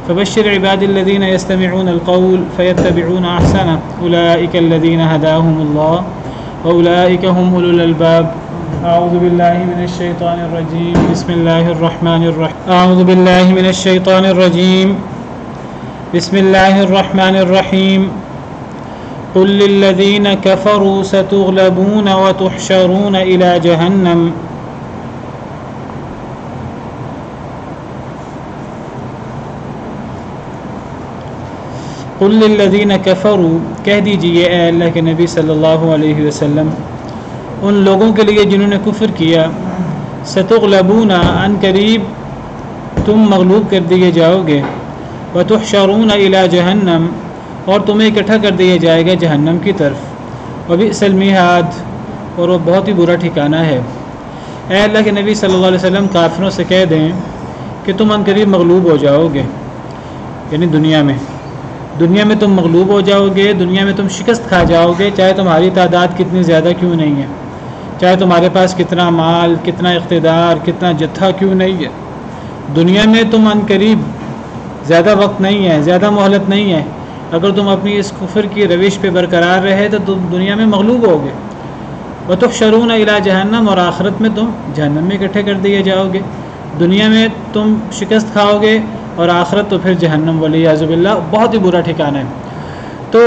فبشر عباد الذين يستمعون القول فيتبعون أحسنه أولئك الذين هداهم الله وأولئك هم أولو الألباب. أعوذ بالله من الشيطان الرجيم. بسم الله الرحمن الرحيم. أعوذ بالله من الشيطان الرجيم. بسم الله الرحمن الرحيم. قل للذين كفروا ستغلبون وتحشرون إلى جهنم. قل للذین کفروا، کہہ دیجئے اے اللہ کے نبی صلی اللہ علیہ وسلم ان لوگوں کے لیے جنہوں نے کفر کیا، ستغلبون، عن قریب تم مغلوب کر دیے جاؤ گے، وتحشرون الی جہنم، اور تمہیں اکٹھا کر دیا جائے گا جہنم کی طرف، وبئس المہاد، اور وہ بہت ہی برا ٹھکانہ ہے۔ اے اللہ کے نبی صلی اللہ علیہ وسلم کافروں سے کہہ دیں کہ تم عن قریب مغلوب ہو جاؤ گے، یعنی دنیا میں تم مغلوب ہو جاؤ گے، دنیا میں تم شکست کھا جاؤ گے، چاہے تمہاری تعداد کتنی زیادہ کیوں نہیں ہے، چاہے تمہارے پاس کتنا مال، کتنا اقتدار، کتنا جتھا کیوں نہیں ہے، دنیا میں تم عن قریب، زیادہ وقت نہیں ہے، زیادہ مہلت نہیں ہے، اگر تم اپنی اس کفر کی روش پہ برقرار رہے تو تم دنیا میں مغلوب ہوگے۔ وتحشرون الی جہنم، اور آخرت میں تم جہنم میں اکٹھے کر دیے جاؤ گے، دنیا میں تم شکست کھاؤ گے اور آخرت تو پھر جہنم، والعیاذ باللہ، بہت ہی برا ٹھکانہ ہے۔ تو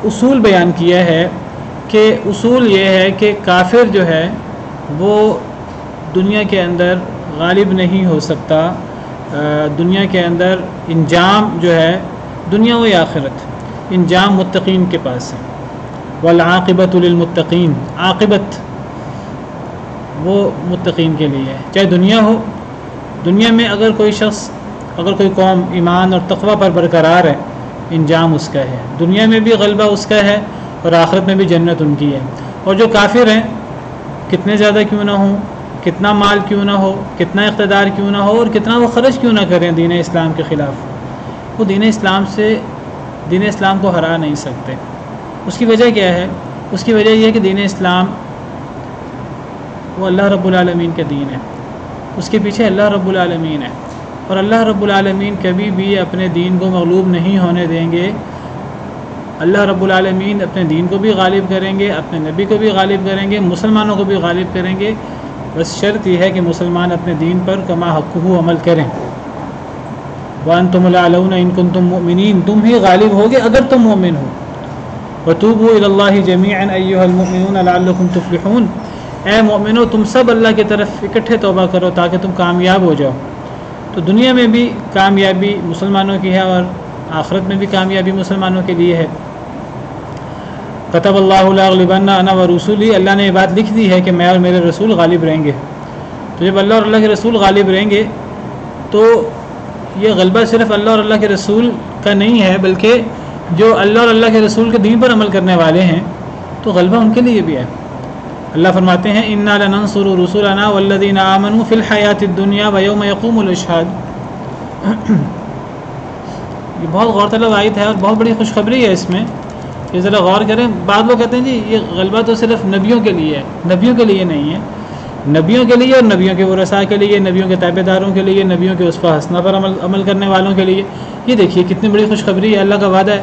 اصول بیان کیا ہے کہ اصول یہ ہے کہ کافر جو ہے وہ دنیا کے اندر غالب نہیں ہو سکتا، دنیا کے اندر انجام جو ہے، دنیا و آخرت انجام متقین کے پاس ہے، والعاقبۃ للمتقین، عاقبت وہ متقین کے لیے ہے، چاہے دنیا ہو، دنیا میں اگر کوئی شخص، اگر کوئی قوم ایمان اور تقوی پر برقرار ہے، انجام اس کا ہے، دنیا میں بھی غلبہ اس کا ہے اور آخرت میں بھی جنت ان کی ہے۔ اور جو کافر ہیں، کتنے زیادہ کیوں نہ ہوں، کتنا مال کیوں نہ ہو، کتنا اقتدار کیوں نہ ہو، اور کتنا وہ خرچ کیوں نہ کریں دین اسلام کے خلاف، وہ دین اسلام کو ہرا نہیں سکتے۔ اس کی وجہ کیا ہے؟ اس کی وجہ یہ ہے کہ دین اسلام وہ اللہ رب العالمین کا دین ہے، اس کے پیچھے اللہ رب العالمین ہے، اور اللہ رب العالمین کبھی بھی اپنے دین کو مغلوب نہیں ہونے دیں گے۔ اللہ رب العالمین اپنے دین کو بھی غالب کریں گے، اپنے نبی کو بھی غالب کریں گے، مسلمانوں کو بھی غالب کریں گے، بس شرط یہ ہے کہ مسلمان اپنے دین پر کما حقہ عمل کریں۔ وَأَنْتُمُ الْأَعْلَوْنَ إِن كُنتُم مُؤْمِنِينَ، تم ہی غالب ہوگے اگر تم مومن ہو۔ وَتُوبُوا إِلَى اللَّهِ جَمِيعًا أَيُّهَا الْمُؤْمِنُونَ لَعَلَّكُمْ تُفْلِحُونَ، اے مومنو تم سب اللہ کی طرف اکٹھے توبہ کرو تاکہ تم کامیاب ہو جاؤ۔ تو دنیا میں بھی کامیابی مسلمانوں کی ہے اور آخرت میں بھی کامیابی مسلمانوں کے لیے ہے۔ کتب اللہ لأغلبن انا ورسولی، اللہ نے یہ بات لکھ دی ہے کہ میں اور میرے رسول غالب رہیں گے۔ تو جب اللہ اور اللہ کے رسول غالب رہیں گے تو یہ غلبہ صرف اللہ اور اللہ کے رسول کا نہیں ہے، بلکہ جو اللہ اور اللہ کے رسول کے دین پر عمل کرنے والے ہیں تو غلبہ ان کے لیے بھی ہے۔ اللہ فرماتے ہیں انا لننصر رسلنا والذین آمنوا فی الحیاۃ الدنیا ویوم یقوم الاشہاد۔ یہ بہت غور طلب آیت ہے اور بہت بڑی خوشخبری ہے اس میں، کہ ذرا غور کریں۔ بعض لوگ کہتے ہیں جی یہ غلبہ تو صرف نبیوں کے لیے ہے، نبیوں کے لیے نہیں ہے، نبیوں کے لیے اور نبیوں کے ورثاء کے لیے، نبیوں کے تابع داروں کے لیے، نبیوں کے اسوہ حسنہ پر عمل کرنے والوں کے لیے۔ یہ دیکھیے کتنی بڑی خوشخبری ہے، اللہ کا وعدہ ہے۔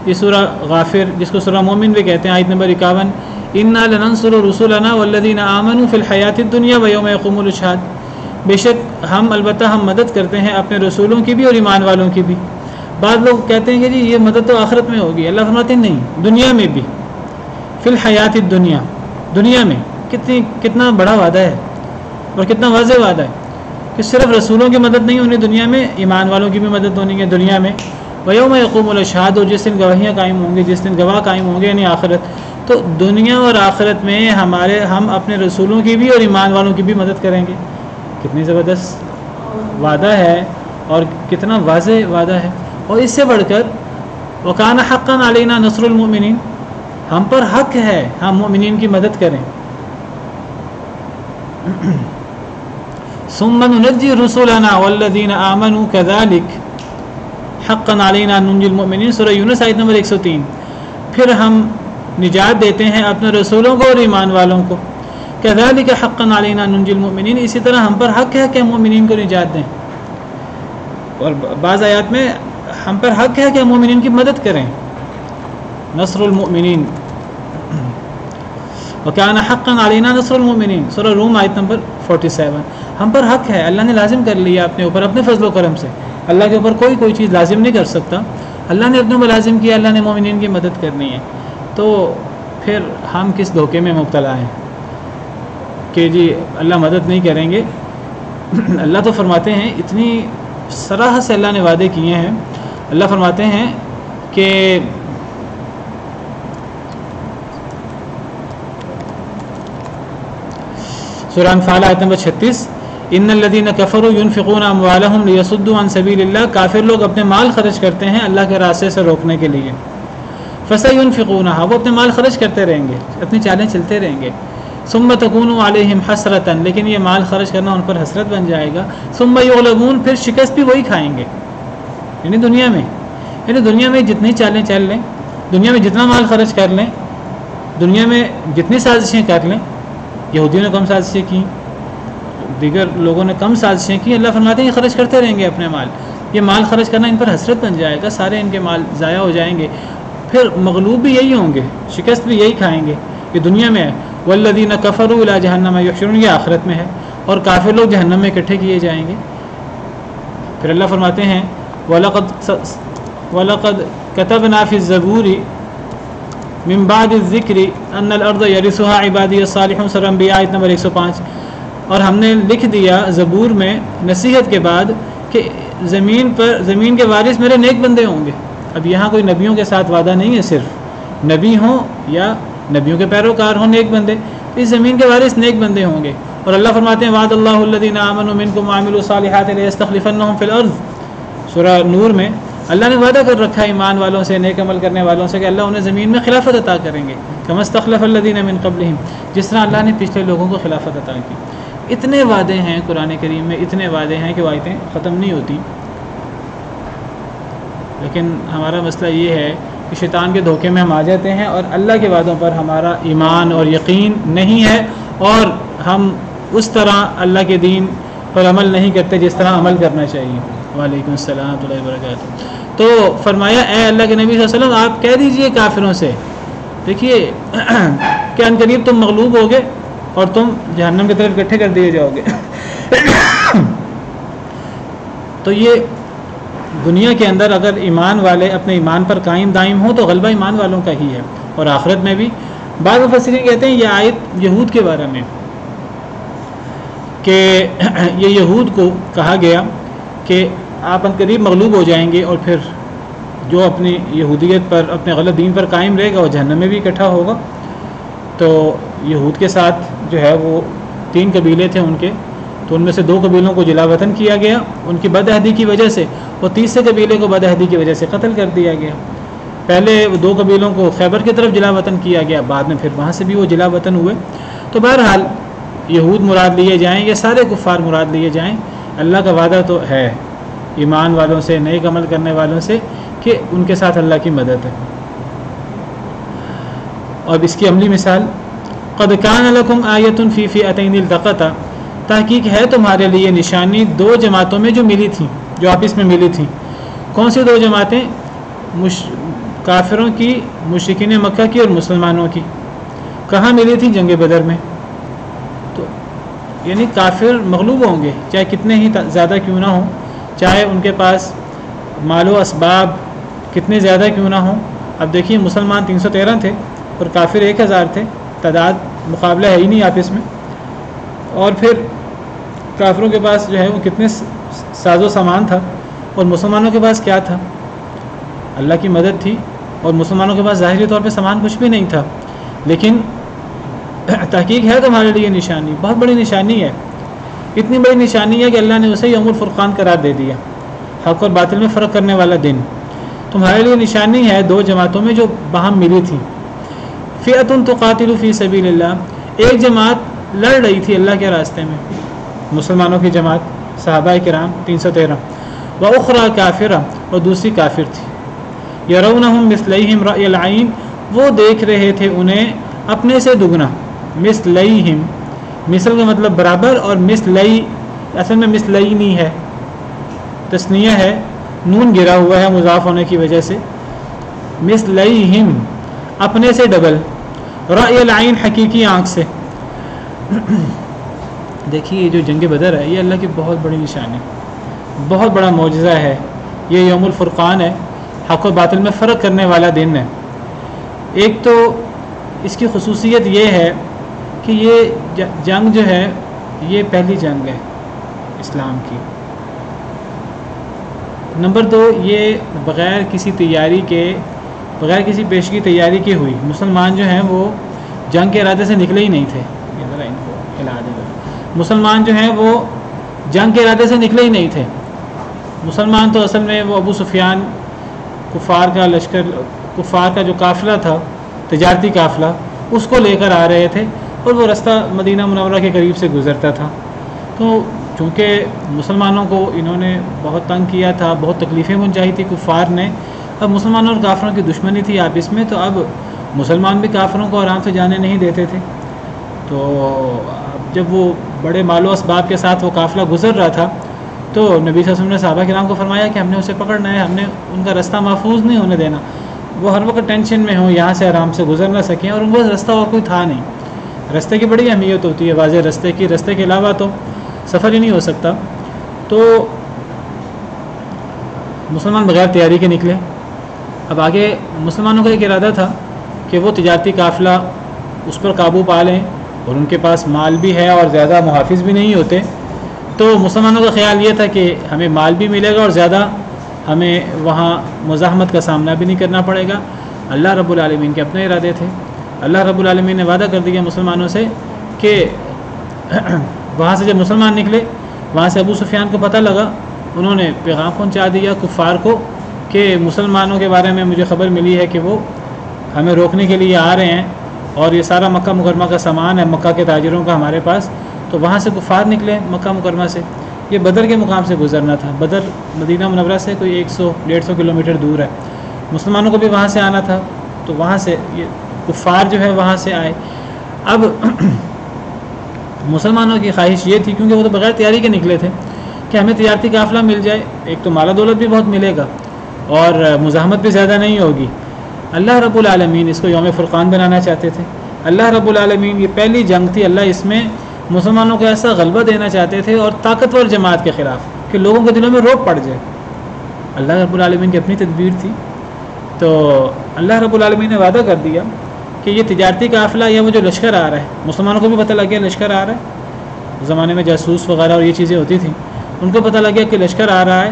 یہ سورہ غافر، جس کو سورہ مومن بھی کہتے ہیں، آیت نمبر 51، انا لننصر رسلنا والذین آمنوا فی الحیاۃ الدنیا ویوم یقوم الاشہاد، بے شک البتہ ہم مدد کرتے ہیں اپنے رسولوں کی بھی اور ایمان والوں کی بھی۔ بعض لوگ کہتے ہیں کہ جی یہ مدد تو آخرت میں ہوگی، اللہ فرماتے ہیں نہیں، دنیا میں بھی، فی الحیاۃ الدنیا، دنیا میں کتنا بڑا وعدہ ہے اور کتنا واضح وعدہ ہے کہ صرف رسولوں کی مدد نہیں ہونی دنیا میں، ایمان والوں کی بھی مدد ہونی ہے دنیا میں۔ ویوم یقوم الاشہاد، اور جس دن گواہیاں قائم ہوں گی، جس دن گواہ قائم ہوں گے، یعنی آخرت۔ تو دنیا اور آخرت میں ہم اپنے رسولوں کی بھی اور ایمان والوں کی بھی مدد کریں گے۔ کتنی زبردست وعدہ ہے اور کتنا واضح وعدہ ہے۔ اور اس سے بڑھ کر وَكَانَ حَقًّا عَلَيْنَا نَصْرُ الْمُؤْمِنِينَ، ہم پر حق ہے ہم مومنین کی مدد کریں۔ ثُمَّ نُنَجِّي رُسُلَنَا وَالَّذِينَ آمَنُوا كَذَلِكَ حَقًّا عَلَيْنَا نُنْجِي الْمُؤْمِنِينَ، سورہ یونس آیت نمبر 103۔ پھر ہم نجات دیتے ہیں اپنے رسولوں کو اور ایمان والوں کو، كَذَلِكَ حَقًّا عَلَيْنَا نُنْجِي الْمُؤْمِنِينَ، اسی طرح ہم پر حق ہے کہ ہم مومنین کو نجات دیں۔ اور بعض آیات میں ہم پر حق ہے کہ ہم مومنین کی مدد کریں. نصر المؤمنین وَكَانَ حَقًّا عَلَيْنَا نَصْرُ الْمُؤْمِنِينَ سورہ روم آیت نمبر 47. ہم پر حق ہے, اللہ نے لازم کر لیا اپنے اوپر اپنے فضل و کرم سے. اللہ کے اوپر کوئی چیز لازم نہیں کر سکتا, اللہ نے اپنے اوپر لازم کیا, اللہ نے مومنین کی مدد کرنی ہے. تو پھر ہم کس دھوکے میں مبتلا ہیں کہ جی اللہ مدد نہیں کریں گے. اللہ تو فرماتے ہیں, اتنی صراحت سے اللہ نے وعدے کیے ہیں. اللہ فرماتے ہیں کہ سورہ انفال آیت نمبر 36, ان الذین کفروا ينفقون اموالهم لیصدوا عن سبیل اللہ, کافر لوگ اپنے مال خرچ کرتے ہیں اللہ کے راستے سے روکنے کے لیے. فسينفقونها, وہ اپنے مال خرچ کرتے رہیں گے, اپنی چالیں چلتے رہیں گے. ثم تكون عليهم حسرة, لیکن یہ مال خرچ کرنا ان پر حسرت بن جائے گا. ثم يغلبون, پھر شکست بھی وہی کھائیں گے. یعنی دنیا میں جتنی چالیں چل لیں, دنیا میں جتنا مال خرچ کر لیں, دنیا میں جتنی سازشیں کر لیں, یہودیوں نے کم سازشیں کی, دیگر لوگوں نے کم سازشیں کی, اللہ فرماتے ہیں یہ خرچ کرتے رہیں گے اپنے مال. یہ مال خرچ کرنا ان پر حسرت بن جائے گا, سارے ان کے مال ضائع ہو جائیں گے. پھر مغلوب بھی یہی ہوں گے, شکست بھی یہی کھائیں گے. یہ دنیا میں ہے. والذین کفروا الی جہنم یحشرون, یہ آخرت میں ہے, اور کافر لوگ جہنم میں اکٹھے کیے جائیں گے. پھر اللہ فرماتے ہیں وَلَقَدْ كَتَبْنَا فِي الزَّبُورِ من بعد الذکر ان الارض یرثها عبادی الصالحون سورہ انبیاء آیت نمبر 105. اور ہم نے لکھ دیا زبور میں نصیحت کے بعد کہ زمین کے وارث میرے نیک بندے ہوں گے. اب یہاں کوئی نبیوں کے ساتھ وعدہ نہیں ہے, صرف نبی ہوں یا نبیوں کے پیروکار ہوں نیک بندے, اس زمین کے وارث نیک بندے ہوں گے. اور اللہ فرماتے ہیں وعد اللہ الذین آمنوا منکم وعملوا الصالحات لیستخلفنہم فی الارض, سورہ نور میں اللہ نے وعدہ کر رکھا ہے ایمان والوں سے, نیک عمل کرنے والوں سے, کہ اللہ انہیں زمین میں خلافت عطا کریں گے. کما استخلف الذین من قبلہم, جس طرح اللہ نے پچھلے لوگوں کو خلافت عطا کی. اتنے وعدے ہیں قرآن کریم میں, اتنے وعدے ہیں کہ وہ آیتیں ختم نہیں ہوتی. لیکن ہمارا مسئلہ یہ ہے کہ شیطان کے دھوکے میں ہم آ جاتے ہیں اور اللہ کے وعدوں پر ہمارا ایمان اور یقین نہیں ہے, اور ہم اس طرح اللہ کے دین پر عمل نہیں کرتے جس طرح عمل کرنا چاہیے. وعلیکم السلام ورحمۃ اللہ وبرکاتہ. تو فرمایا اے اللہ کے نبی صلی اللہ علیہ وسلم, آپ کہہ دیجئے کافروں سے, دیکھیے کہ ان قریب تم مغلوب ہوگے اور تم جہنم کی طرف اکٹھے کر دیے جاؤ گے. تو یہ دنیا کے اندر اگر ایمان والے اپنے ایمان پر قائم دائم ہوں تو غلبہ ایمان والوں کا ہی ہے, اور آخرت میں بھی. بعض مفسرین کہتے ہیں یہ آیت یہود کے بارے میں, کہ یہ یہود کو کہا گیا کہ آپ ان قریب مغلوب ہو جائیں گے, اور پھر جو اپنی یہودیت پر اپنے غلط دین پر قائم رہے گا وہ جہنم میں بھی اکٹھا ہوگا. تو یہود کے ساتھ جو ہے وہ 3 قبیلے تھے ان کے, تو ان میں سے 2 قبیلوں کو جلا وطن کیا گیا ان کی بدعہدی کی وجہ سے, اور تیسرے قبیلے کو بدعہدی کی وجہ سے قتل کر دیا گیا. پہلے 2 قبیلوں کو خیبر کی طرف جلا وطن کیا گیا, بعد میں پھر وہاں سے بھی وہ جلا وطن ہوئے. تو بہرحال یہود مراد لیے جائیں یا سارے کفار مراد لیے جائیں, اللہ کا وعدہ تو ہے ایمان والوں سے, نیک عمل کرنے والوں سے, کہ ان کے ساتھ اللہ کی مدد ہے. اور اس کی عملی مثال قد کان لکم آیۃ فی فئتین التقطا, تحقیق ہے تمہارے لیے نشانی 2 جماعتوں میں جو ملی تھیں, جو آپس میں ملی تھیں. کون سی 2 جماعتیں؟ کافروں کی, مشرکین مکہ کی اور مسلمانوں کی. کہاں ملی تھیں؟ جنگ بدر میں. تو یعنی کافر مغلوب ہوں گے چاہے کتنے ہی زیادہ کیوں نہ ہوں, چاہے ان کے پاس مال و اسباب کتنے زیادہ کیوں نہ ہوں. اب دیکھیے مسلمان 313 تھے اور کافر 1000 تھے, تعداد مقابلہ ہے ہی نہیں آپس میں. اور پھر کافروں کے پاس جو ہے وہ کتنے ساز و سامان تھا, اور مسلمانوں کے پاس کیا تھا؟ اللہ کی مدد تھی, اور مسلمانوں کے پاس ظاہری طور پہ سامان کچھ بھی نہیں تھا. لیکن تحقیق ہے تمہارے لیے نشانی, بہت بڑی نشانی ہے. اتنی بڑی نشانی ہے کہ اللہ نے اسے یوم الفرقان قرار دے دیا, حق اور باطل میں فرق کرنے والا دن. تمہارے لیے نشانی ہے 2 جماعتوں میں جو باہم ملی تھی. فئۃ تقاتل فی سبیل اللہ, ایک جماعت لڑ رہی تھی اللہ کے راستے میں, مسلمانوں کی جماعت صحابہ کرام 313, واخری کافرہ, اور دوسری کافر تھی. یرونہم مثلیہم رأی العین, وہ دیکھ رہے تھے انہیں اپنے سے دگنا. مثلیہم, مثل کا مطلب برابر, اور مثلی اصل میں مثلئی نہیں ہے, تسنیہ ہے، نون گرا ہوا ہے مضاف ہونے کی وجہ سے. مثلیہم اپنے سے ڈبل، رأی العین حقیقی آنکھ سے. دیکھیے یہ جو جنگ بدر ہے یہ اللہ کی بہت بڑی نشانی، بہت بڑا معجزہ ہے. یہ یوم الفرقان ہے، حق و باطل میں فرق کرنے والا دن ہے. ایک تو اس کی خصوصیت یہ ہے کہ یہ جنگ جو ہے یہ پہلی جنگ ہے اسلام کی. نمبر 2، یہ بغیر کسی تیاری کے، بغیر کسی پیشگی تیاری کے ہوئی. مسلمان جو ہیں وہ جنگ کے ارادے سے نکلے ہی نہیں تھے. ذرا ان کو ہلا دیں. مسلمان جو ہیں وہ جنگ کے ارادے سے نکلے ہی نہیں تھے. مسلمان تو اصل میں وہ ابو سفیان، کفار کا لشکر، کفار کا جو قافلہ تھا، تجارتی قافلہ، اس کو لے کر آ رہے تھے اور وہ رستہ مدینہ منورہ کے قریب سے گزرتا تھا. تو چونکہ مسلمانوں کو انہوں نے بہت تنگ کیا تھا، بہت تکلیفیں پہنچائی تھی کفار نے. اب مسلمانوں اور کافروں کی دشمنی تھی آپس میں، تو اب مسلمان بھی کافروں کو آرام سے جانے نہیں دیتے تھے. تو جب وہ بڑے مال و اسباب کے ساتھ وہ قافلہ گزر رہا تھا تو نبی صلی اللہ علیہ وسلم نے صحابہ کرام کو فرمایا کہ ہم نے اسے پکڑنا ہے، ہم نے ان کا رستہ محفوظ نہیں ہونے دینا. وہ ہر وقت ٹینشن میں ہوں، یہاں سے آرام سے گزر نہ سکیں، اور ان کو رستہ اور کوئی تھا نہیں. رستے کی بڑی اہمیت ہوتی ہے، واضح رستے کی، رستے کے علاوہ تو سفر ہی نہیں ہو سکتا. تو مسلمان بغیر تیاری کے نکلے. اب آگے مسلمانوں کا ایک ارادہ تھا کہ وہ تجارتی قافلہ اس پر قابو پا لیں، اور ان کے پاس مال بھی ہے اور زیادہ محافظ بھی نہیں ہوتے. تو مسلمانوں کا خیال یہ تھا کہ ہمیں مال بھی ملے گا اور زیادہ ہمیں وہاں مزاحمت کا سامنا بھی نہیں کرنا پڑے گا. اللہ رب العالمین کے اپنے ارادے تھے. اللہ رب العالمین نے وعدہ کر دیا مسلمانوں سے کہ وہاں سے جب مسلمان نکلے، وہاں سے ابو سفیان کو پتہ لگا، انہوں نے پیغام پہنچا دیا کفار کو کہ مسلمانوں کے بارے میں مجھے خبر ملی ہے کہ وہ ہمیں روکنے کے لیے آ رہے ہیں، اور یہ سارا مکہ مکرمہ کا سامان ہے مکہ کے تاجروں کا ہمارے پاس. تو وہاں سے کفار نکلے مکہ مکرمہ سے. یہ بدر کے مقام سے گزرنا تھا. بدر مدینہ منورہ سے کوئی 100-150 کلومیٹر دور ہے. مسلمانوں کو بھی وہاں سے آنا تھا، تو وہاں سے یہ کفار جو ہے وہاں سے آئے. اب مسلمانوں کی خواہش یہ تھی، کیونکہ وہ تو بغیر تیاری کے نکلے تھے، کہ ہمیں تجارتی قافلہ مل جائے، ایک تو مال و دولت بھی بہت ملے گا اور مزاحمت بھی زیادہ نہیں ہوگی. اللہ رب العالمین اس کو یوم فرقان بنانا چاہتے تھے. اللہ رب العالمین یہ پہلی جنگ تھی، اللہ اس میں مسلمانوں کو ایسا غلبہ دینا چاہتے تھے اور طاقتور جماعت کے خلاف کہ لوگوں کے دلوں میں رعب پڑ جائے. اللہ رب العالمین کی اپنی تدبیر تھی. تو اللہ رب العالمین نے وعدہ کر دیا کہ یہ تجارتی قافلہ یا وہ جو لشکر آ رہا ہے، مسلمانوں کو بھی پتہ لگ گیا لشکر آ رہا ہے. اس زمانے میں جاسوس وغیرہ اور یہ چیزیں ہوتی تھیں، ان کو پتہ لگ گیا کہ لشکر آ رہا ہے.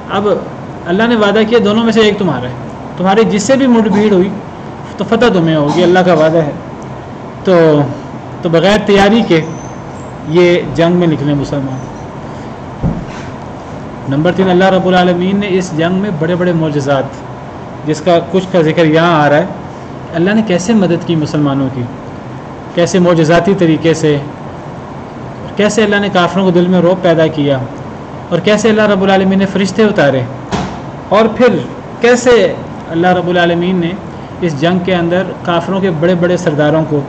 اب اللہ نے وعدہ کیا دونوں میں سے ایک تمہارا ہے، تمہاری جس سے بھی مٹ بھیڑ ہوئی تو فتح تمہیں ہوگی، اللہ کا وعدہ ہے. تو بغیر تیاری کے یہ جنگ میں نکلے مسلمان. نمبر 3، اللہ رب العالمین نے اس جنگ میں بڑے بڑے معجزات، جس کا کچھ کا ذکر یہاں آ رہا ہے، اللہ نے کیسے مدد کی مسلمانوں کی، کیسے معجزاتی طریقے سے، کیسے اللہ نے کافروں کو دل میں رعب پیدا کیا، اور کیسے اللہ رب العالمین نے فرشتے اتارے، اور پھر کیسے اللہ رب العالمین نے اس جنگ کے اندر کافروں کے بڑے بڑے سرداروں کو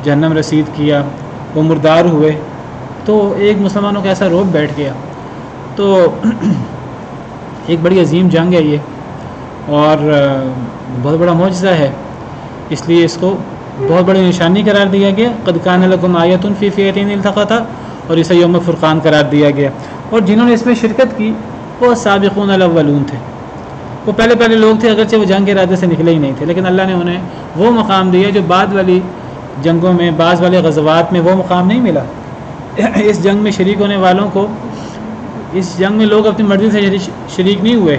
جہنم رسید کیا، وہ مردار ہوئے. تو ایک مسلمانوں کا ایسا رعب بیٹھ گیا. تو ایک بڑی عظیم جنگ ہے یہ، اور بہت بڑا معجزہ ہے، اس لیے اس کو بہت بڑی نشانی قرار دیا گیا. قد کان لکم آیۃ فی فئتین التقطا، اور اسے یوم فرقان قرار دیا گیا. اور جنہوں نے اس میں شرکت کی وہ سابقون الاولون تھے، وہ پہلے لوگ تھے، اگرچہ وہ جنگ کے ارادے سے نکلے ہی نہیں تھے، لیکن اللہ نے انہیں وہ مقام دیا جو بعد والی جنگوں میں، بعض والے غزوات میں وہ مقام نہیں ملا. اس جنگ میں شریک ہونے والوں کو، اس جنگ میں لوگ اپنی مرضی سے شریک نہیں ہوئے،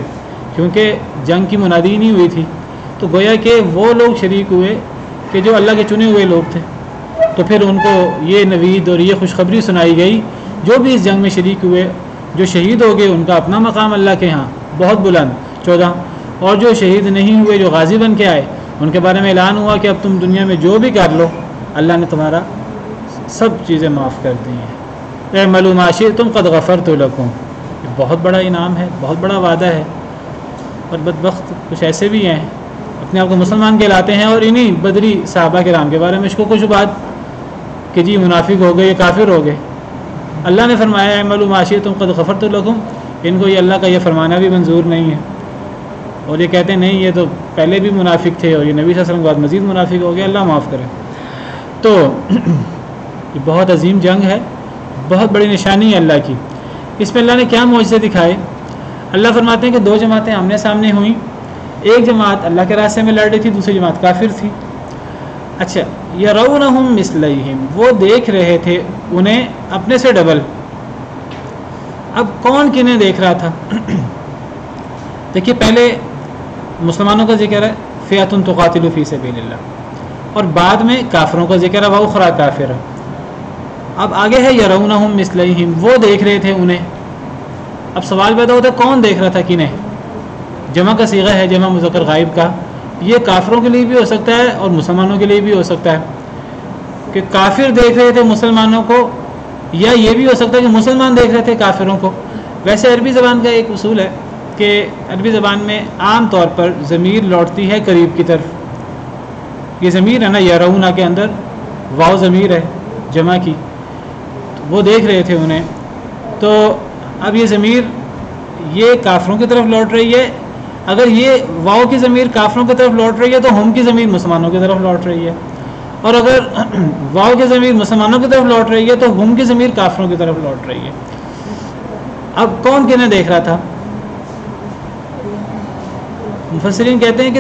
کیونکہ جنگ کی منادی نہیں ہوئی تھی. تو گویا کہ وہ لوگ شریک ہوئے کہ جو اللہ کے چنے ہوئے لوگ تھے. تو پھر ان کو یہ نوید اور یہ خوشخبری سنائی گئی، جو بھی اس جنگ میں شریک ہوئے، جو شہید ہو گئے ان کا اپنا مقام اللہ کے ہاں بہت بلند 14، اور جو شہید نہیں ہوئے، جو غازی بن کے آئے، ان کے بارے میں اعلان ہوا کہ اب تم دنیا میں جو بھی کر لو اللہ نے تمہارا سب چیزیں معاف کر دی ہیں. اعملوا ما شئتم قد غفرت لکم. یہ بہت بڑا انعام ہے، بہت بڑا وعدہ ہے. اور بدبخت کچھ ایسے بھی ہیں اپنے آپ کو مسلمان کہلاتے ہیں، اور انہی بدری صحابہ کرام کے بارے میں اس کو کچھ بات کہ جی منافق ہو گئے، یہ کافر ہو گئے. اللہ نے فرمایا اعملوا ما شئتم قد غفرت لکم، ان کو یہ اللہ کا یہ فرمانا بھی منظور نہیں ہے، اور یہ کہتے ہیں نہیں یہ تو پہلے بھی منافق تھے اور یہ نبی صلی اللہ علیہ وسلم کے بعد مزید منافق ہو گیا، اللہ معاف کرے۔ تو یہ بہت عظیم جنگ ہے، بہت بڑی نشانی ہے اللہ کی۔ اس میں اللہ نے کیا معجزے دکھائے؟ اللہ فرماتے ہیں کہ دو جماعتیں آمنے سامنے ہوئیں، ایک جماعت اللہ کے راستے میں لڑ رہی تھی، دوسری جماعت کافر تھی۔ اچھا، یرونہم مثلیہم، وہ دیکھ رہے تھے انہیں اپنے سے ڈبل۔ اب کون کنہیں دیکھ رہا تھا؟ دیکھیے پہلے مسلمانوں کا ذکر ہے، فئۃ تقاتل فی سبیل اللہ، اور بعد میں کافروں کا ذکر ہے، واخری کافرہ۔ اب آگے ہے یرونہم مثلیہم، وہ دیکھ رہے تھے انہیں۔ اب سوال پیدا ہوتا ہے کون دیکھ رہا تھا کنہیں؟ جمع کا صیغہ ہے، جمع مذکر غائب کا، یہ کافروں کے لیے بھی ہو سکتا ہے اور مسلمانوں کے لیے بھی ہو سکتا ہے کہ کافر دیکھ رہے تھے مسلمانوں کو، یا یہ بھی ہو سکتا ہے کہ مسلمان دیکھ رہے تھے کافروں کو۔ ویسے عربی زبان کا ایک اصول ہے کہ عربی زبان میں عام طور پر ضمیر لوٹتی ہے قریب کی طرف۔ یہ ضمیر ہے نا یرونا کے اندر واو ضمیر ہے جمع کی، تو وہ دیکھ رہے تھے انہیں، تو اب یہ ضمیر یہ کافروں کی طرف لوٹ رہی ہے۔ اگر یہ واو کی ضمیر کافروں کی طرف لوٹ رہی ہے تو ہم کی ضمیر مسلمانوں کی طرف لوٹ رہی ہے، اور اگر واو کی ضمیر مسلمانوں کی طرف لوٹ رہی ہے تو ہم کی ضمیر کافروں کی طرف لوٹ رہی ہے۔ اب کون کنہیں دیکھ رہا تھا؟ مفسرین کہتے ہیں کہ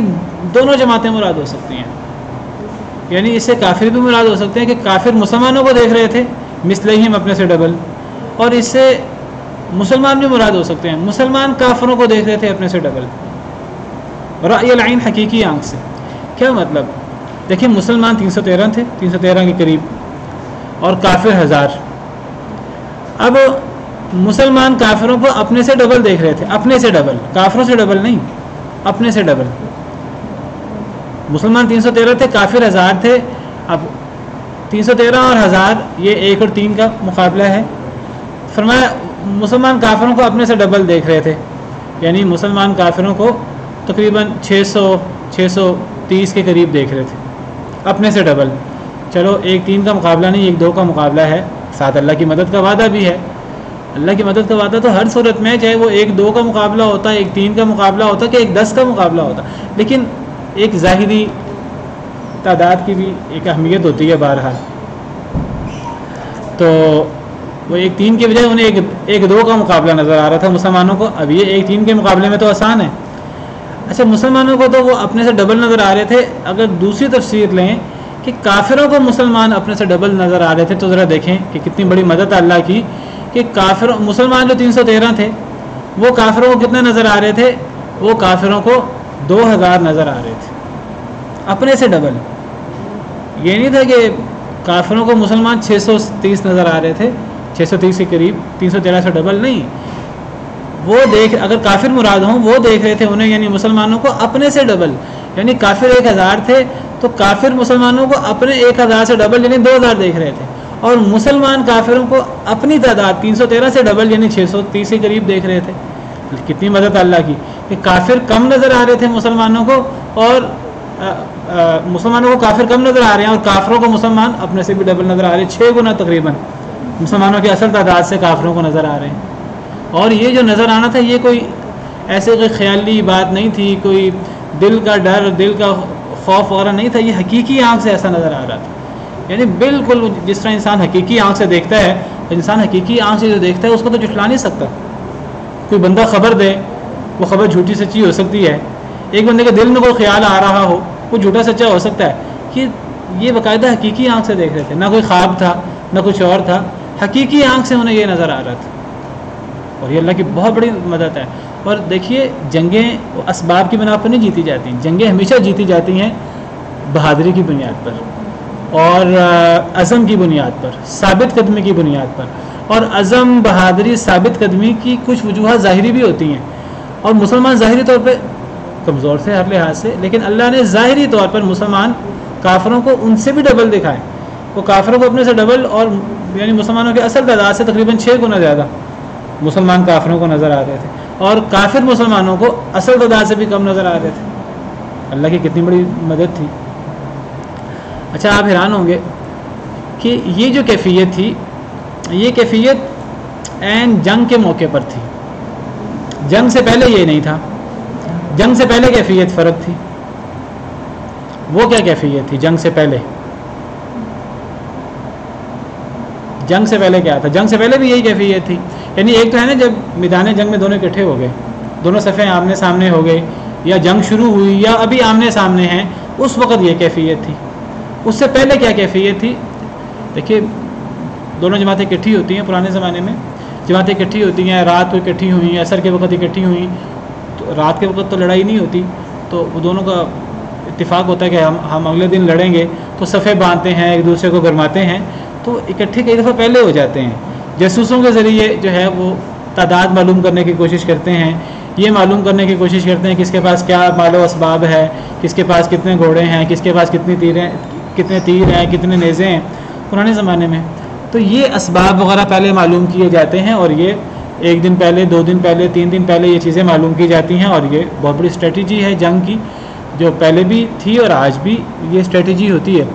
دونوں جماعتیں مراد ہو سکتی ہیں، یعنی اس سے کافر بھی مراد ہو سکتے ہیں کہ کافر مسلمانوں کو دیکھ رہے تھے مثلیہم اپنے سے ڈبل، اور اس سے مسلمان بھی مراد ہو سکتے ہیں، مسلمان کافروں کو دیکھ رہے تھے اپنے سے ڈبل۔ رأی العین حقیقی آنکھ سے، کیا مطلب؟ دیکھیں مسلمان 313 تھے، 313 کے قریب، اور کافر 1000۔ اب مسلمان کافروں کو اپنے سے ڈبل دیکھ رہے تھے، اپنے سے ڈبل، کافروں سے ڈبل نہیں، اپنے سے ڈبل۔ مسلمان 313 تھے، کافر 1000 تھے۔ اب 313 اور 1000 یہ 1 اور 3 کا مقابلہ ہے۔ فرمایا مسلمان کافروں کو اپنے سے ڈبل دیکھ رہے تھے، یعنی مسلمان کافروں کو تقریباً 630 کے قریب دیکھ رہے تھے اپنے سے ڈبل۔ چلو 1 3 کا مقابلہ نہیں، 1 2 کا مقابلہ ہے، ساتھ اللہ کی مدد کا وعدہ بھی ہے۔ اللہ کی مدد کا وعدہ تو ہر صورت میں، چاہے وہ 1 2 کا مقابلہ ہوتا، 1 3 کا مقابلہ ہوتا کہ 1 10 کا مقابلہ ہوتا، لیکن ایک ظاہری تعداد کی بھی ایک اہمیت ہوتی ہے بہرحال۔ تو وہ 1 3 کے بجائے انہیں 1 2 کا مقابلہ نظر آ رہا تھا مسلمانوں کو۔ اب یہ 1 3 کے مقابلے میں تو آسان ہے۔ اچھا مسلمانوں کو تو وہ اپنے سے ڈبل نظر آ رہے تھے۔ اگر دوسری تفسیر لیں کہ کافروں کو مسلمان اپنے سے ڈبل نظر آ رہے تھے، تو ذرا دیکھیں کہ کتنی بڑی مدد اللہ کی کہ کافروں مسلمان جو 313 تھے وہ کافروں کو کتنے نظر آ رہے تھے؟ وہ کافروں کو 2000 نظر آ رہے تھے اپنے سے ڈبل۔ یہ نہیں تھا کہ کافروں کو مسلمان 630 نظر آ رہے تھے، 630 کے قریب، 313 سے ڈبل نہیں۔ وہ دیکھ، اگر کافر مراد ہوں، وہ دیکھ رہے تھے انہیں، یعنی مسلمانوں کو اپنے سے ڈبل، یعنی کافر 1000 تھے تو کافر مسلمانوں کو اپنے 1000 سے ڈبل یعنی 2000 دیکھ رہے تھے، اور مسلمان کافروں کو اپنی تعداد 313 سے ڈبل یعنی 630 کے قریب دیکھ رہے تھے۔ کتنی مدد اللہ کی کہ کافر کم نظر آ رہے تھے مسلمانوں کو، اور مسلمانوں کو کافر کم نظر آ رہے ہیں، اور کافروں کو مسلمان اپنے سے بھی ڈبل نظر آ رہے ہیں، 6 گنا تقریباً مسلمانوں کی اصل تعداد سے کافروں کو نظر آ رہے ہیں۔ اور یہ جو نظر آنا تھا یہ کوئی ایسے کوئی خیالی بات نہیں تھی، کوئی دل کا ڈر، دل کا خوف وغیرہ نہیں تھا، یہ حقیقی آنکھ سے ایسا نظر آ رہا تھا۔ یعنی بالکل جس طرح انسان حقیقی آنکھ سے دیکھتا ہے، انسان حقیقی آنکھ سے جو دیکھتا ہے اس کو تو جھٹلا نہیں سکتا۔ کوئی بندہ خبر دے، وہ خبر جھوٹی سچی ہو سکتی ہے، ایک بندے کے دل میں کوئی خیال آ رہا ہو وہ جھوٹا سچا ہو سکتا ہے، کہ یہ باقاعدہ حقیقی آنکھ سے دیکھ رہے تھے، نہ کوئی خواب تھا نہ کچھ اور تھا، حقیقی آنکھ سے انہیں یہ نظر آ رہا تھا، اور یہ اللہ کی بہت بڑی مدد ہے۔ اور دیکھیے جنگیں اسباب کی بنا پر نہیں جیتی جاتی، جنگیں ہمیشہ جیتی جاتی ہیں بہادری کی بنیاد پر، اور عزم کی بنیاد پر، ثابت قدمی کی بنیاد پر۔ اور عزم، بہادری، ثابت قدمی کی کچھ وجوہات ظاہری بھی ہوتی ہیں، اور مسلمان ظاہری طور پہ کمزور تھے ہر لحاظ سے، لیکن اللہ نے ظاہری طور پر مسلمان کافروں کو ان سے بھی ڈبل دکھائے۔ وہ کافروں کو اپنے سے ڈبل، اور یعنی مسلمانوں کی اصل تعداد سے تقریباً 6 گنا زیادہ مسلمان کافروں کو نظر آ رہے تھے، اور کافر مسلمانوں کو اصل تعداد سے بھی کم نظر آ رہے تھے۔ اللہ کی کتنی بڑی مدد تھی۔ اچھا آپ حیران ہوں گے کہ یہ جو کیفیت تھی، یہ کیفیت عین جنگ کے موقع پر تھی، جنگ سے پہلے یہ نہیں تھا. جنگ سے پہلے کیفیت فرق تھی. وہ کیا کیفیت تھی جنگ سے پہلے؟ جنگ سے پہلے کیا تھا؟ جنگ سے پہلے بھی یہی کیفیت تھی. یعنی ایک تو ہے نا جب میدان جنگ میں دونوں اکٹھے ہو گئے, دونوں صفیں آمنے سامنے ہو گئے, یا جنگ شروع ہوئی یا ابھی آمنے سامنے ہیں, اس وقت یہ کیفیت تھی. اس سے پہلے کیا کیفیت تھی؟ دیکھیے دونوں جماعتیں اکٹھی ہوتی ہیں. پرانے زمانے میں جماعتیں اکٹھی ہوتی ہیں, رات کو اکٹھی ہوئیں, عصر کے وقت اکٹھی ہوئیں. تو رات کے وقت تو لڑائی نہیں ہوتی, تو وہ دونوں کا اتفاق ہوتا ہے کہ ہم اگلے دن لڑیں گے, تو صفیں باندھتے ہیں, ایک دوسرے کو گرماتے ہیں, تو اکٹھے کئی دفعہ پہلے ہو جاتے ہیں. جاسوسوں کے ذریعے جو ہے وہ تعداد معلوم کرنے کی کوشش کرتے ہیں, یہ معلوم کرنے کی کوشش کرتے ہیں کس کے پاس کیا مال و اسباب ہے, کس کے پاس کتنے گھوڑے ہیں, کس کے پاس کتنے تیر ہیں, کتنے نیزے ہیں پرانے زمانے میں. تو یہ اسباب وغیرہ پہلے معلوم کیے جاتے ہیں, اور یہ ایک دن پہلے, 2 دن پہلے, 3 دن پہلے یہ چیزیں معلوم کی جاتی ہیں. اور یہ بہت بڑی اسٹریٹجی ہے جنگ کی, جو پہلے بھی تھی اور آج بھی یہ اسٹریٹجی ہوتی ہے.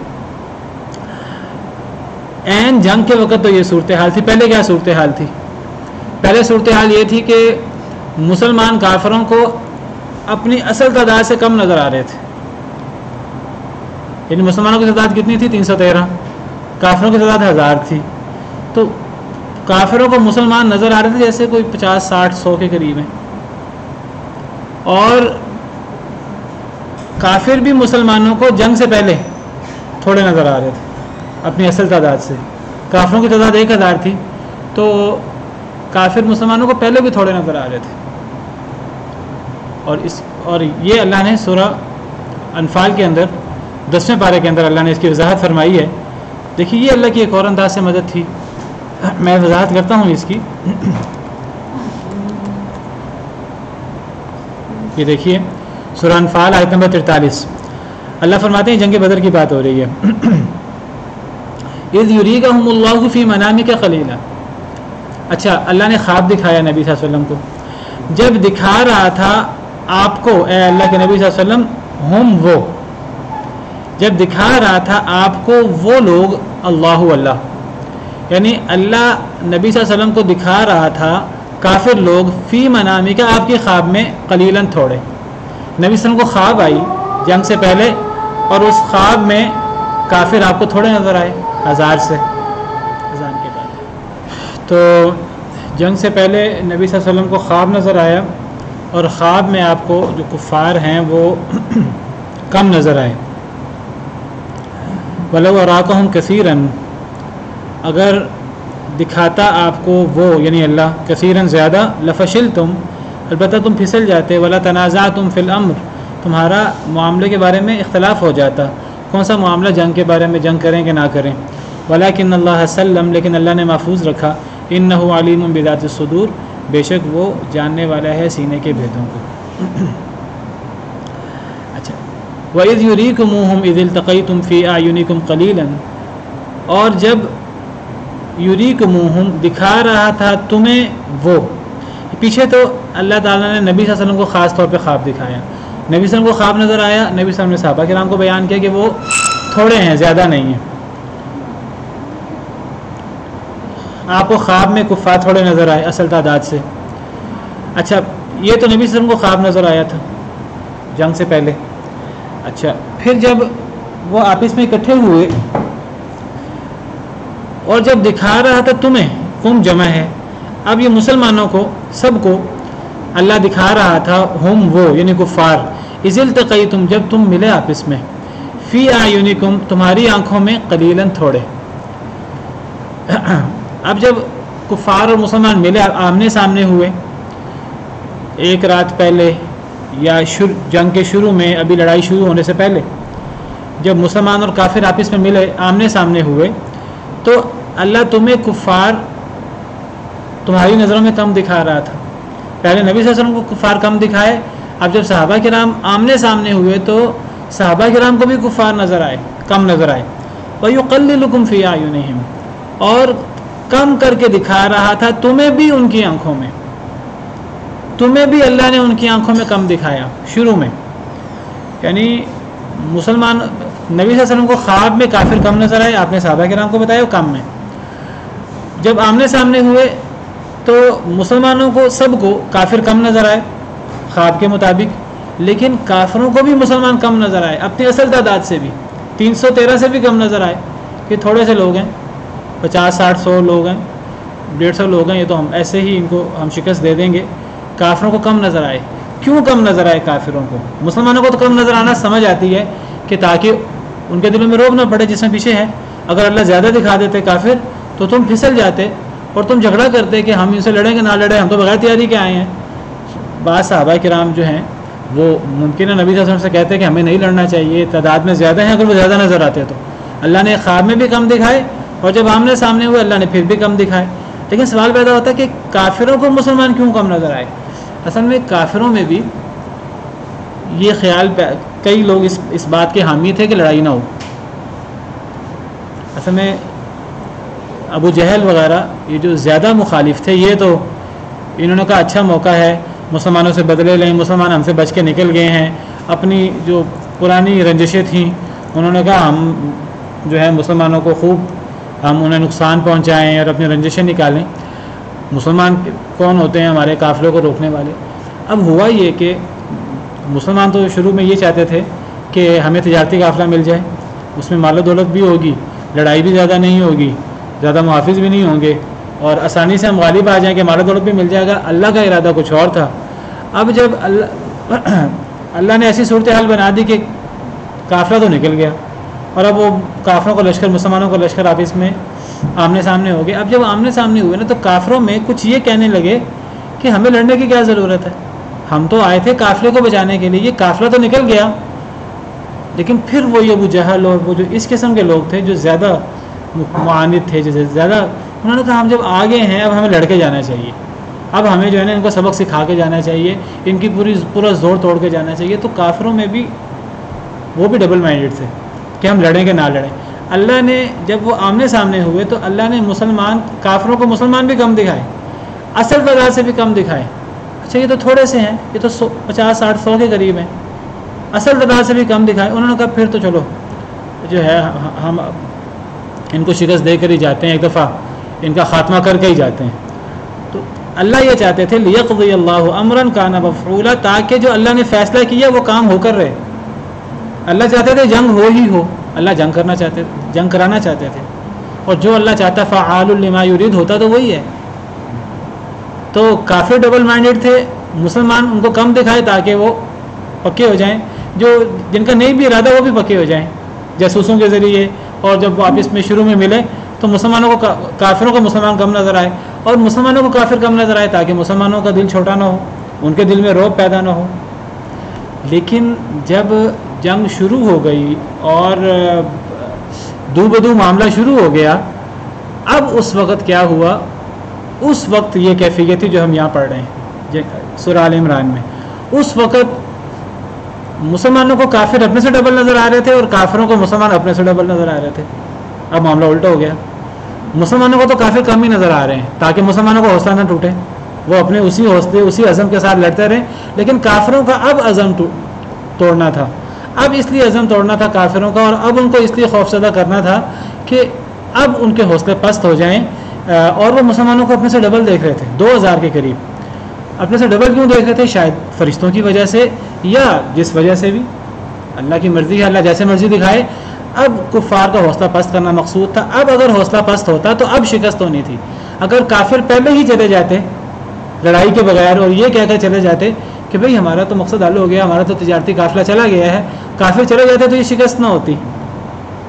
این جنگ کے وقت تو یہ صورتحال تھی. پہلے کیا صورتحال تھی؟ پہلے صورتحال یہ تھی کہ مسلمان کافروں کو اپنی اصل تعداد سے کم نظر آ رہے تھے. یعنی مسلمانوں کی تعداد کتنی تھی؟ 313. کافروں کی تعداد 1000 تھی. تو کافروں کو مسلمان نظر آ رہے تھے جیسے کوئی 50 60 100 کے قریب ہیں, اور کافر بھی مسلمانوں کو جنگ سے پہلے تھوڑے نظر آ رہے تھے اپنی اصل تعداد سے. کافروں کی تعداد 1000 تھی, تو کافر مسلمانوں کو پہلے بھی تھوڑے نظر آ رہے تھے. اور یہ اللہ نے سورہ انفال کے اندر 10ویں پارے کے اندر اللہ نے اس کی وضاحت فرمائی ہے. دیکھیے یہ اللہ کی ایک اور انداز سے مدد تھی. میں وضاحت کرتا ہوں اس کی. یہ دیکھیے سورہ انفال آیت نمبر 43, اللہ فرماتے ہیں جنگ بدر کی بات ہو رہی ہے. اذ یریکہم اللہ فی منامک قلیلا. اچھا, اللہ نے خواب دکھایا نبی صلی اللہ علیہ وسلم کو. جب دکھا رہا تھا آپ کو, اے اللہ کے نبی صلی اللہ علیہ وسلم, ہم وہ, جب دکھا رہا تھا آپ کو وہ لوگ, اللہ, یعنی اللہ نبی صلی اللہ علیہ وسلم کو دکھا رہا تھا کافر لوگ, فی منامک, آپ کے خواب میں, قلیلاً تھوڑے. نبی صلی اللہ علیہ وسلم کو خواب آئی جنگ سے پہلے, اور اس خواب میں کافر آپ کو تھوڑے نظر آئے 1000 سے. اذان کے بعد تو جنگ سے پہلے نبی صلی اللہ علیہ وسلم کو خواب نظر آیا, اور خواب میں آپ کو جو کفار ہیں وہ کم نظر آئے. وَلَوْ أَرَاكَهُمْ كَثِيرًا, اگر دکھاتا آپ کو وہ یعنی اللہ کثیراً زیادہ, لَفَشِلْتُمْ, البتہ تم پھسل جاتے, وَلَا تَنَازَعْتُمْ فِي الْأَمْرِ, تمہارا معاملے کے بارے میں اختلاف ہو جاتا, کون سا معاملہ جنگ کے بارے میں, جنگ کریں کہ نہ کریں. وَلَكِنَّ اللَّهَ سَلَّمَ, لیکن اللہ نے محفوظ رکھا, إِنَّهُ عَلِيمٌ بِذَاتِ الصُّدُورِ, بے شک وہ جاننے والا ہے سینے کے بھیدوں کو. اچھا, وَإِذْ يُرِيكُمُوهُمْ إِذِ الْتَقَيْتُمْ فِي أَعْيُنِكُمْ قَلِيلًا, اور جب یریکموہم دکھا رہا تھا تمہیں وہ, پیچھے تو اللہ تعالیٰ نے نبی صلی اللہ علیہ وسلم کو خاص طور پہ خواب دکھایا. نبی صلی اللہ علیہ وسلم کو خواب نظر آیا, نبی صلی اللہ علیہ وسلم نے صحابہ کرام کو بیان کیا کہ وہ تھوڑے ہیں, زیادہ نہیں ہیں. آپ کو خواب میں کفار تھوڑے نظر آئے اصل تعداد سے. اچھا, یہ تو نبی صلی اللہ علیہ وسلم کو خواب نظر آیا تھا جنگ سے پہلے. اچھا, پھر جب وہ آپس میں اکٹھے ہوئے اور جب دکھا رہا تھا تمہیں, قوم جمع ہے, اب یہ مسلمانوں کو سب کو اللہ دکھا رہا تھا, ہم وہ یعنی کفار, اذ التقیتم, جب تم ملے آپس میں, فی اعینکم, تمہاری آنکھوں میں, قلیلاً تھوڑے. اب جب کفار اور مسلمان ملے, آمنے سامنے ہوئے ایک رات پہلے یا جنگ کے شروع میں, ابھی لڑائی شروع ہونے سے پہلے, جب مسلمان اور کافر آپس میں ملے, آمنے سامنے ہوئے, تو اللہ تمہیں کفار تمہاری نظروں میں کم دکھا رہا تھا. پہلے نبی صلی اللہ علیہ وسلم کو کفار کم دکھائے, اب جب صحابہ کرام آمنے سامنے ہوئے تو صحابہ کرام کو بھی کفار نظر آئے, کم نظر آئے. وَيُقَلِّلُكُمْ فِي أَعْيُنِهِمْ, اور کم کر کے دکھا رہا تھا تمہیں بھی ان کی آنکھوں میں, تمہیں بھی اللہ نے ان کی آنکھوں میں کم دکھایا شروع میں. یعنی مسلمان نبی صلی اللہ علیہ وسلم کو خواب میں کافر کم نظر آئے, آپ نے صحابہ کرام کو بتایا وہ کم میں. جب آمنے سامنے ہوئے تو مسلمانوں کو سب کو کافر کم نظر آئے خواب کے مطابق، لیکن کافروں کو بھی مسلمان کم نظر آئے اپنی اصل تعداد سے بھی، 313 سے بھی کم نظر آئے کہ تھوڑے سے لوگ ہیں، 50 60 100 لوگ ہیں، 150 لوگ ہیں، یہ تو ہم ایسے ہی ان کو ہم شکست دے دیں گے۔ کافروں کو کم نظر آئے، کیوں کم نظر آئے کافروں کو؟ مسلمانوں کو تو کم نظر آنا سمجھ آتی ہے کہ تاکہ ان کے دلوں میں روب نہ پڑے جس میں پیچھے ہے۔ اگر اللہ زیادہ دکھا دیتے کافر تو تم پھسل جاتے اور تم جھگڑا کرتے کہ ہم ان سے لڑیں گے نہ لڑیں، ہم تو بغیر تیاری کے آئے ہیں۔ بعض صحابہ کرام جو ہیں وہ ممکن ہے نبی صلی اللہ علیہ وسلم سے کہتے ہیں کہ ہمیں نہیں لڑنا چاہیے، تعداد میں زیادہ ہیں، اگر وہ زیادہ نظر آتے تو اللہ نے خواب میں بھی کم دکھائے اور جب آمنے سامنے ہوئے اللہ نے پھر بھی کم دکھائے۔ لیکن سوال پیدا ہوتا ہے کہ کافروں کو مسلمان کیوں کم نظر آئے؟ اصل میں کافروں میں بھی یہ خیال کئی لوگ اس بات کے حامی تھے کہ لڑائی نہ ہو۔ اصل میں ابو جہل وغیرہ یہ جو زیادہ مخالف تھے، یہ تو انہوں نے کہا اچھا موقع ہے مسلمانوں سے بدلے لیں، مسلمان ہم سے بچ کے نکل گئے ہیں، اپنی جو پرانی رنجشیں تھیں انہوں نے کہا ہم جو ہے مسلمانوں کو خوب ہم انہیں نقصان پہنچائیں اور اپنی رنجشیں نکالیں۔ مسلمان کون ہوتے ہیں؟ ہمارے قافلوں کو روکنے والے۔ اب ہوا یہ کہ مسلمان تو شروع میں یہ چاہتے تھے کہ ہمیں تجارتی قافلہ مل جائے، اس میں مال و دولت بھی ہوگی، لڑائی بھی زیادہ نہیں ہوگی، زیادہ محافظ بھی نہیں ہوں گے اور آسانی سے ہم غالب آ جائیں کہ مال و دولت بھی مل جائے گا۔ اللہ کا ارادہ کچھ اور تھا۔ اب جب اللہ نے ایسی صورتحال بنا دی کہ قافلہ تو نکل گیا اور اب وہ کافروں کا لشکر مسلمانوں کا لشکر آپس میں آمنے سامنے ہو گئے۔ اب جب آمنے سامنے ہوئے نا تو کافروں میں کچھ یہ کہنے لگے کہ ہمیں لڑنے کی کیا ضرورت ہے، ہم تو آئے تھے قافلے کو بچانے کے لیے، یہ قافلہ تو نکل گیا۔ لیکن پھر وہی ابو جہل اور وہ جو اس قسم کے لوگ تھے جو زیادہ معاند تھے، جیسے زیادہ، انہوں نے کہا ہم جب آگے ہیں اب ہمیں لڑ کے جانا چاہیے، اب ہمیں جو ہے نا ان کو سبق سکھا کے جانا چاہیے، ان کی پورا زور توڑ کے جانا چاہیے۔ تو کافروں میں بھی وہ بھی ڈبل مائنڈڈ تھے کہ ہم لڑیں کہ نہ لڑیں۔ اللہ نے جب وہ آمنے سامنے ہوئے تو اللہ نے کافروں کو مسلمان بھی کم دکھائے، اصل تعداد سے بھی کم دکھائے۔ اچھا یہ تو تھوڑے سے ہیں، یہ تو 50 60 100 کے قریب ہیں، اصل تعداد سے بھی کم دکھائے۔ انہوں نے کہا پھر تو چلو جو ہے ہم ان کو شکست دے کر ہی جاتے ہیں، ایک دفعہ ان کا خاتمہ کر کے ہی جاتے ہیں۔ تو اللہ یہ چاہتے تھے لیقضی اللہ امرا کان مفعولا، تاکہ جو اللہ نے فیصلہ کیا وہ کام ہو کر رہے۔ اللہ چاہتے تھے جنگ ہو ہی ہو، اللہ جنگ کرانا چاہتے تھے، اور جو اللہ چاہتا فعال لما یرید ہوتا تو وہی ہے۔ تو کافر ڈبل مائنڈڈ تھے، مسلمان ان کو کم دکھائے تاکہ وہ پکے ہو جائیں، جو جن کا نہیں بھی ارادہ وہ بھی پکے ہو جائیں جاسوسوں کے ذریعے، اور جب واپس میں شروع میں ملے تو مسلمانوں کو کافروں کو مسلمان کم نظر آئے اور مسلمانوں کو کافر کم نظر آئے تاکہ مسلمانوں کا دل چھوٹا نہ ہو، ان کے دل میں رعب پیدا نہ ہو۔ لیکن جب جنگ شروع ہو گئی اور دو بدو معاملہ شروع ہو گیا، اب اس وقت کیا ہوا؟ اس وقت یہ کیفیت تھی جو ہم یہاں پڑھ رہے ہیں سورہ آل عمران میں۔ اس وقت مسلمانوں کو کافر اپنے سے ڈبل نظر آ رہے تھے اور کافروں کو مسلمان اپنے سے ڈبل نظر آ رہے تھے۔ اب معاملہ الٹا ہو گیا، مسلمانوں کو تو کافر کم ہی نظر آ رہے ہیں تاکہ مسلمانوں کا حوصلہ نہ ٹوٹے، وہ اپنے اسی حوصلے اسی عزم کے ساتھ لڑتے رہیں۔ لیکن کافروں کا اب عزم توڑنا تھا، اب اس لیے عزم توڑنا تھا کافروں کا، اور اب ان کو اس لیے خوفزدہ کرنا تھا کہ اب ان کے حوصلے پست ہو جائیں۔ اور وہ مسلمانوں کو اپنے سے ڈبل دیکھ رہے تھے، 2000 کے قریب اپنے سے ڈبل کیوں دیکھ رہے تھے؟ شاید فرشتوں کی وجہ سے یا جس وجہ سے بھی، اللہ کی مرضی ہے، اللہ جیسے مرضی دکھائے۔ اب کفار کا حوصلہ پست کرنا مقصود تھا۔ اب اگر حوصلہ پست ہوتا تو اب شکست ہونی تھی۔ اگر کافر پہلے ہی چلے جاتے لڑائی کے بغیر اور یہ کہہ کر چلے جاتے کہ بھئی ہمارا تو مقصد حل ہو گیا، ہمارا تو تجارتی قافلہ چلا گیا ہے، کافر چلے جاتے تو یہ شکست نہ ہوتی۔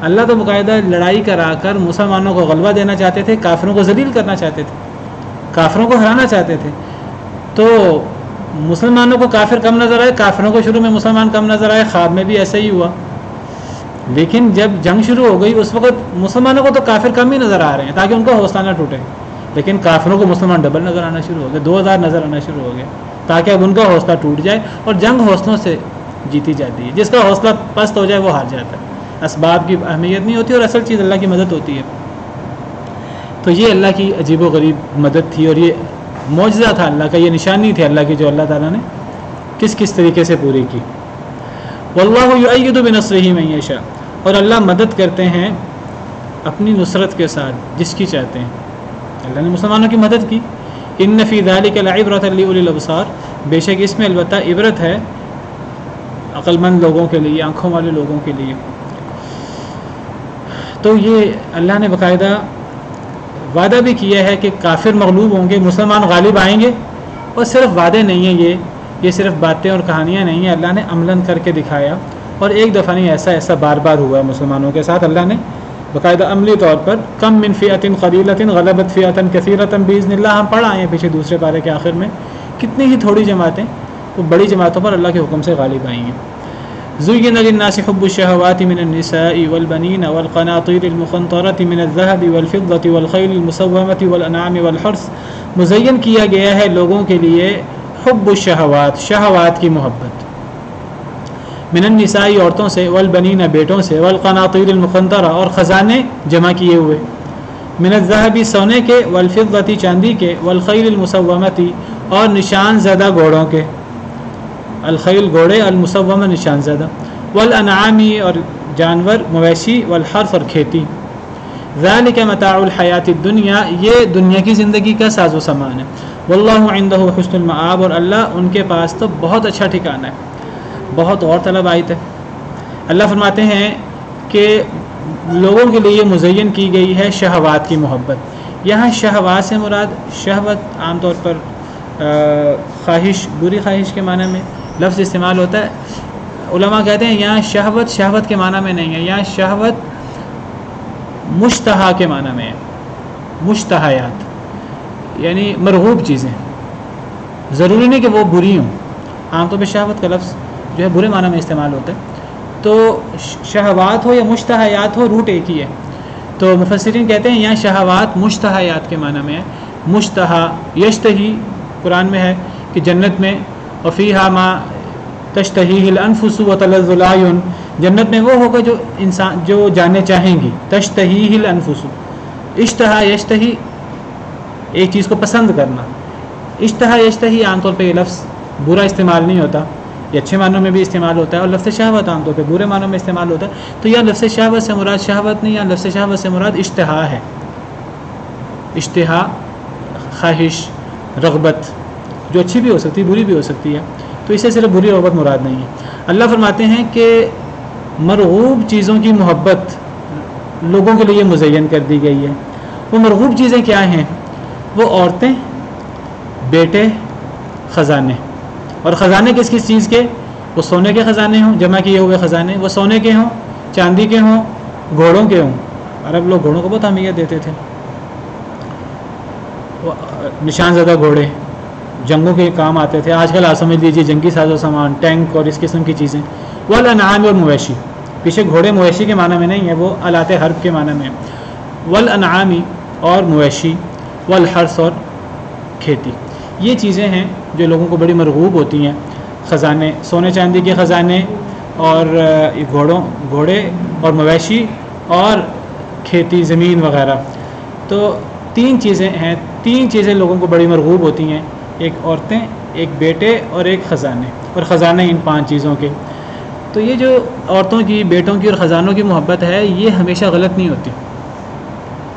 اللہ تو باقاعدہ لڑائی کرا کر مسلمانوں کو غلبہ دینا چاہتے تھے، کافروں کو ذلیل کرنا چاہتے تھے، کافروں کو ہرانا چاہتے تھے۔ تو مسلمانوں کو کافر کم نظر آئے، کافروں کو شروع میں مسلمان کم نظر آئے، خواب میں بھی ایسا ہی ہوا۔ لیکن جب جنگ شروع ہو گئی اس وقت مسلمانوں کو تو کافر کم ہی نظر آ رہے ہیں تاکہ ان کا حوصلہ نہ ٹوٹے، لیکن کافروں کو مسلمان ڈبل نظر آنا شروع ہو گئے، 2000 نظر آنا شروع ہو گئے تاکہ اب ان کا حوصلہ ٹوٹ جائے۔ اور جنگ حوصلوں سے جیتی جاتی ہے، جس کا حوصلہ پست ہو جائے وہ ہار جاتا ہے۔ اسباب کی اہمیت نہیں ہوتی اور اصل چیز اللہ کی مدد ہوتی ہے۔ تو یہ اللہ کی عجیب و غریب مدد تھی اور یہ معجزہ تھا اللہ کا، یہ نشانی تھی اللہ کی جو اللہ تعالیٰ نے کس طریقے سے پوری کی۔ واللہ یؤید بنصرہ من یشاء، اور اللہ مدد کرتے ہیں اپنی نصرت کے ساتھ جس کی چاہتے ہیں۔ اللہ نے مسلمانوں کی مدد کی، ان فی ذلک لعبرۃ لأولی الابصار، بے شک اس میں البتہ عبرت ہے عقل مند لوگوں کے لیے، آنکھوں والے لوگوں کے لیے۔ تو یہ اللہ نے باقاعدہ وعدہ بھی کیا ہے کہ کافر مغلوب ہوں گے، مسلمان غالب آئیں گے، اور صرف وعدے نہیں ہیں یہ صرف باتیں اور کہانیاں نہیں ہیں، اللہ نے عملاً کر کے دکھایا، اور ایک دفعہ نہیں، ایسا بار بار ہوا ہے مسلمانوں کے ساتھ۔ اللہ نے باقاعدہ عملی طور پر کم من فئۃ قلیلۃ غلبت فئۃ کثیرۃ بإذن اللہ، ہم پڑھ آئے ہیں پیچھے دوسرے پارے کے آخر میں، کتنی ہی تھوڑی جماعتیں وہ بڑی جماعتوں پر اللہ کے حکم سے غالب آئی ہیں۔ زُيِّنَ لِلنَّاسِ حُبُّ الشَّهَوَاتِ مِنَ النِّسَاءِ وَالْبَنِينَ وَالْقَنَاطِيرِ الْمُقَنطَرَةِ مِنَ الذَّهَبِ وَالْفِضَّةِ وَالْخَيْلِ الْمُسَوَّمَةِ وَالْأَنْعَامِ وَالْحَرْثِ، مزین کیا گیا ہے لوگوں کے لیے حب الشہوات، شہوات کی محبت، من النساء عورتوں سے، والبنین بیٹوں سے، والقناطیر المقنطرہ اور خزانے جمع کیے ہوئے، من الذهب سونے کے، والفضة چاندی کے، والخیل المسومۃ اور نشان زدہ گھوڑوں کے، الخیل گھوڑے، المسومہ نشان زدہ، والانعام اور جانور مویشی، والحرث اور کھیتی، ذالک متاع الحیات الدنیا، یہ دنیا کی زندگی کا ساز و سامان ہے، واللہ عندہ حسن المآب، اور اللہ ان کے پاس تو بہت اچھا ٹھکانہ ہے۔ بہت غور طلب آیت ہے۔ اللہ فرماتے ہیں کہ لوگوں کے لیے مزین کی گئی ہے شہوات کی محبت۔ یہاں شہوات سے مراد شہوت عام طور پر خواہش، بری خواہش کے معنی میں لفظ استعمال ہوتا ہے۔ علماء کہتے ہیں یہاں شہوت کے معنی میں نہیں ہے، یہاں شہوت مشتہا کے معنی میں ہے، مشتہیات یعنی مرغوب چیزیں، ضروری نہیں کہ وہ بری ہوں، عام طور پہ شہوت کا لفظ جو ہے برے معنی میں استعمال ہوتا ہے، تو شہوات ہو یا مشتہیات ہو، روٹ ایک ہی ہے۔ تو مفسرین کہتے ہیں یہاں شہوات مشتہیات کے معنی میں ہے۔ مشتہا یشتہی قرآن میں ہے کہ جنت میں وفیہا ما تشتہیہ الانفس وتلذ الاعین، جنت میں وہ ہوگا جو انسان جو جانیں چاہیں گی، تشتہیہ الانفس، اشتہا یشتہی ایک چیز کو پسند کرنا، اشتہا یشتہی عام طور پہ یہ لفظ برا استعمال نہیں ہوتا، یہ اچھے معنوں میں بھی استعمال ہوتا ہے، اور لفظ شہوت عام طور پہ برے معنوں میں استعمال ہوتا ہے۔ تو یہاں لفظ شہوت سے مراد شہوت نہیں، یہاں لفظ شہوت سے مراد اشتہا ہے، اشتہا خواہش، رغبت، جو اچھی بھی ہو سکتی ہے بری بھی ہو سکتی ہے، تو اسے صرف بری رغبت مراد نہیں ہے۔ اللہ فرماتے ہیں کہ مرغوب چیزوں کی محبت لوگوں کے لیے مزین کر دی گئی ہے۔ وہ مرغوب چیزیں کیا ہیں؟ وہ عورتیں، بیٹے، خزانے، اور خزانے کس کس چیز کے؟ وہ سونے کے خزانے ہوں، جمع کیے ہوئے خزانے، وہ سونے کے ہوں، چاندی کے ہوں، گھوڑوں کے ہوں۔ عرب لوگ گھوڑوں کو بہت اہمیت دیتے تھے، نشان زدہ گھوڑے جنگوں کے کام آتے تھے۔ آج کل آپ سمجھ لیجیے جنگی ساز و سامان، ٹینک اور اس قسم کی چیزیں۔ والانعام اور مویشی، پیچھے گھوڑے مویشی کے معنی میں نہیں ہے، وہ آلات حرب کے معنی میں ہے۔ والانعام اور مویشی، والحرث اور کھیتی، یہ چیزیں ہیں جو لوگوں کو بڑی مرغوب ہوتی ہیں۔ خزانے، سونے چاندی کے خزانے، اور گھوڑے اور مویشی، اور کھیتی، زمین وغیرہ۔ تو تین چیزیں ہیں، تین چیزیں لوگوں کو بڑی مرغوب ہوتی ہیں، ایک عورتیں، ایک بیٹے اور ایک خزانے، اور خزانے ان پانچ چیزوں کے۔ تو یہ جو عورتوں کی، بیٹوں کی اور خزانوں کی محبت ہے، یہ ہمیشہ غلط نہیں ہوتی،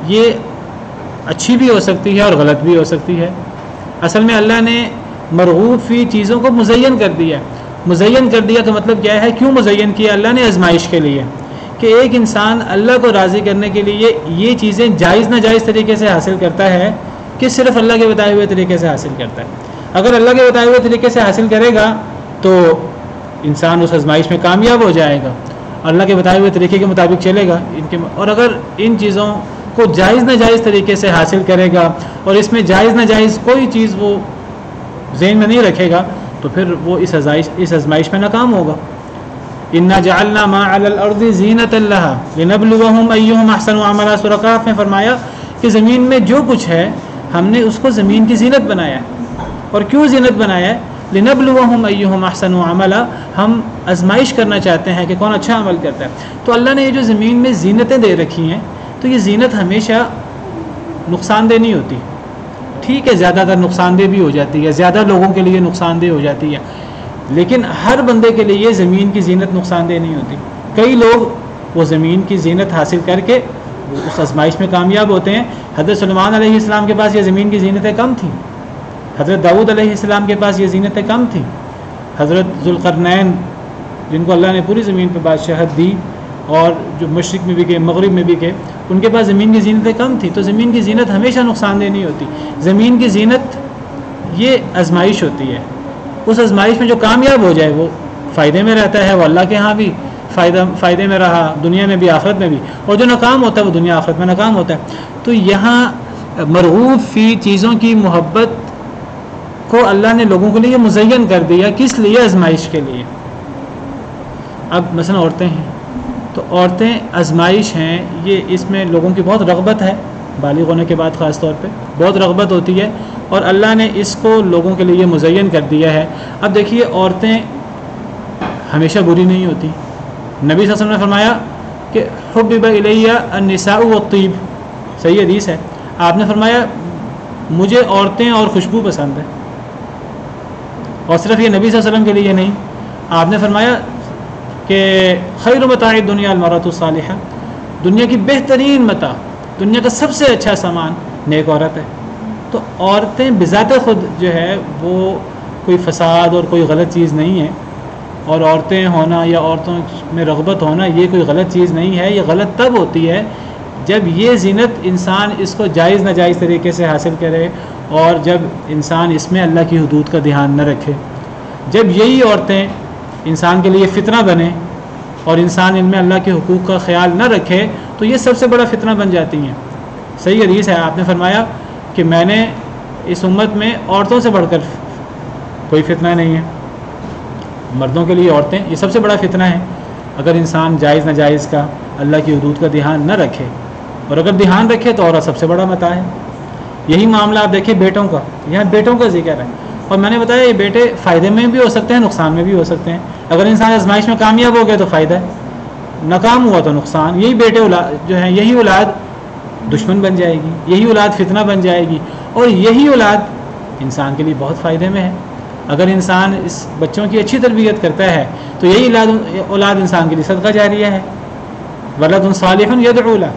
یہ اچھی بھی ہو سکتی ہے اور غلط بھی ہو سکتی ہے۔ اصل میں اللہ نے مرغوب فی چیزوں کو مزین کر دیا۔ مزین کر دیا تو مطلب کیا ہے؟ کیوں مزین کیا اللہ نے؟ آزمائش کے لیے، کہ ایک انسان اللہ کو راضی کرنے کے لیے یہ چیزیں جائز ناجائز طریقے سے حاصل کرتا ہے کہ صرف اللہ کے بتائے ہوئے طریقے سے حاصل کرتا ہے۔ اگر اللہ کے بتائے ہوئے طریقے سے حاصل کرے گا تو انسان اس آزمائش میں کامیاب ہو جائے گا، اللہ کے بتائے ہوئے طریقے کے مطابق چلے گا اور اگر ان چیزوں کو جائز ناجائز طریقے سے حاصل کرے گا اور اس میں جائز ناجائز کوئی چیز وہ ذہن میں نہیں رکھے گا تو پھر وہ اس آزمائش میں ناکام ہوگا۔ انا جعلنا ما علی الارض زینۃ لہا لنبلوہم ایہم احسن عملا، سورہ کہف میں فرمایا کہ زمین میں جو کچھ ہے ہم نے اس کو زمین کی زینت بنایا ہے۔ اور کیوں زینت بنایا ہے؟ لنبلوہم ایہم احسن عملا، ہم آزمائش کرنا چاہتے ہیں کہ کون اچھا عمل کرتا ہے۔ تو اللہ نے یہ جو زمین میں زینتیں دے رکھی ہیں، تو یہ زینت ہمیشہ نقصان دہ نہیں ہوتی، ٹھیک ہے زیادہ تر نقصان دہ بھی ہو جاتی ہے، زیادہ لوگوں کے لیے نقصان دہ ہو جاتی ہے، لیکن ہر بندے کے لیے زمین کی زینت نقصان دہ نہیں ہوتی۔ کئی لوگ وہ زمین کی زینت حاصل کر کے اس آزمائش میں کامیاب ہوتے ہیں۔ حضرت سلیمان علیہ السلام کے پاس یہ زمین کی زینتیں کم تھیں، حضرت داؤد علیہ السلام کے پاس یہ زینتیں کم تھیں. حضرت ذوالقرنین جن کو اللہ نے پوری زمین پہ بادشاہت دی اور جو مشرق میں بھی گئے مغرب میں بھی گئے, ان کے پاس زمین کی زینتیں کم تھیں. تو زمین کی زینت ہمیشہ نقصان دہ نہیں ہوتی. زمین کی زینت یہ آزمائش ہوتی ہے. اس آزمائش میں جو کامیاب ہو جائے وہ فائدے میں رہتا ہے, وہ اللہ کے ہاں بھی فائدے میں رہا, دنیا میں بھی آخرت میں بھی. اور جو ناکام ہوتا ہے وہ دنیا آخرت میں ناکام ہوتا ہے. تو یہاں مرغوب فی چیزوں کی محبت کو اللہ نے لوگوں کے لیے مزین کر دیا. کس لیے؟ آزمائش کے لیے. اب مثلا عورتیں ہیں تو عورتیں آزمائش ہیں, یہ اس میں لوگوں کی بہت رغبت ہے, بالغ ہونے کے بعد خاص طور پہ بہت رغبت ہوتی ہے, اور اللہ نے اس کو لوگوں کے لیے مزین کر دیا ہے. اب دیکھیے عورتیں ہمیشہ بری نہیں ہوتی. نبی صلی اللہ علیہ وسلم نے فرمایا کہ حبب الیہ النساء والطیب, صحیح حدیث ہے. آپ نے فرمایا مجھے عورتیں اور خوشبو پسند ہے. اور صرف یہ نبی صلی اللہ علیہ وسلم کے لیے نہیں, آپ نے فرمایا کہ خیر متاع الدنیا المرأۃ الصالحہ, دنیا کی بہترین متاع, دنیا کا سب سے اچھا سامان نیک عورت ہے. تو عورتیں بذات خود جو ہے وہ کوئی فساد اور کوئی غلط چیز نہیں ہے, اور عورتیں ہونا یا عورتوں میں رغبت ہونا یہ کوئی غلط چیز نہیں ہے. یہ غلط تب ہوتی ہے جب یہ زینت انسان اس کو جائز ناجائز طریقے سے حاصل کرے, اور جب انسان اس میں اللہ کی حدود کا دھیان نہ رکھے. جب یہی عورتیں انسان کے لیے فتنہ بنے اور انسان ان میں اللہ کے حقوق کا خیال نہ رکھے تو یہ سب سے بڑا فتنہ بن جاتی ہیں. صحیح حدیث ہے, آپ نے فرمایا کہ میں نے اس امت میں عورتوں سے بڑھ کر کوئی فتنہ نہیں ہے. مردوں کے لیے عورتیں یہ سب سے بڑا فتنہ ہے. اگر انسان جائز ناجائز کا اللہ کی حدود کا دھیان نہ رکھے, اور اگر دھیان رکھے تو عورت سب سے بڑا متاع ہے. یہی معاملہ آپ دیکھیں بیٹوں کا, یہاں بیٹوں کا ذکر ہے, اور میں نے بتایا یہ بیٹے فائدے میں بھی ہو سکتے ہیں, نقصان میں بھی ہو سکتے ہیں. اگر انسان آزمائش میں کامیاب ہو گیا تو فائدہ ہے, ناکام ہوا تو نقصان. یہی بیٹے جو ہیں یہی اولاد دشمن بن جائے گی, یہی اولاد فتنہ بن جائے گی, اور یہی اولاد انسان کے لیے بہت فائدے میں ہے. اگر انسان اس بچوں کی اچھی تربیت کرتا ہے تو یہی اولاد انسان کے لیے صدقہ جاریہ ہے. ولد صالح یدعو لہ,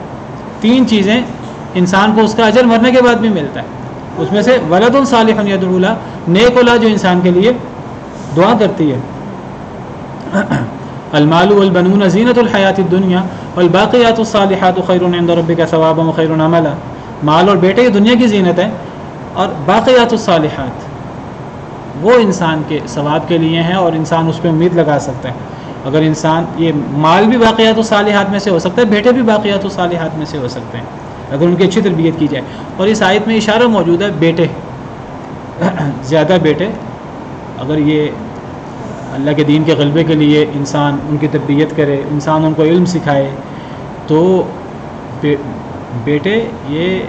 3 چیزیں انسان کو اس کا اجر مرنے کے بعد بھی ملتا ہے. اس میں سے ولد صالح یدعو لہ, نیک اولاد جو انسان کے لیے دعا کرتی ہے. المال والبنون زینۃ الحیات الدنیا والباقیات الصالحات خیر عند ربک ثوابا وخیر عملا. مال اور بیٹے یہ دنیا کی زینت ہے, اور باقیات الصالحات وہ انسان کے ثواب کے لیے ہیں, اور انسان اس پہ امید لگا سکتا ہے. اگر انسان یہ مال بھی باقیات الصالحات میں سے ہو سکتا ہے, بیٹے بھی باقیات الصالحات میں سے ہو سکتے ہیں اگر ان کی اچھی تربیت کی جائے. اور اس آیت میں اشارہ موجود ہے بیٹے, زیادہ بیٹے, اگر یہ اللہ کے دین کے غلبے کے لیے انسان ان کی تربیت کرے, انسان ان کو علم سکھائے, تو بیٹے یہ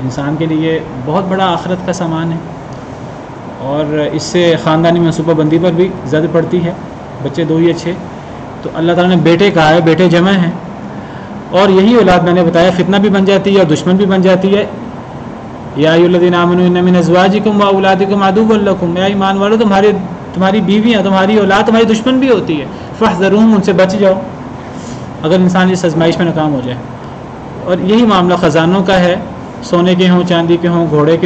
انسان کے لیے بہت بڑا آخرت کا سامان ہے. اور اس سے خاندانی منصوبہ بندی پر بھی زد پڑتی ہے. بچے 2 ہی اچھے, تو اللہ تعالیٰ نے بیٹے کہا ہے, بیٹے جمع ہیں, اور یہی اولاد میں نے بتایا فتنہ بھی بن جاتی ہے اور دشمن بھی بن جاتی ہے. یا ایھا الذین آمنوا ان من ازواجکم واولادکم عدو لکم, اے ایمان والو تمہاری بیویاں, تمہاری اولاد تمہاری دشمن بھی ہوتی ہے. فاحذروہم, ان سے بچ جاؤ اگر انسان اس آزمائش میں ناکام ہو جائے. اور یہی معاملہ خزانوں کا ہے, سونے کے ہوں, چاندی کے ہوں, گھوڑوں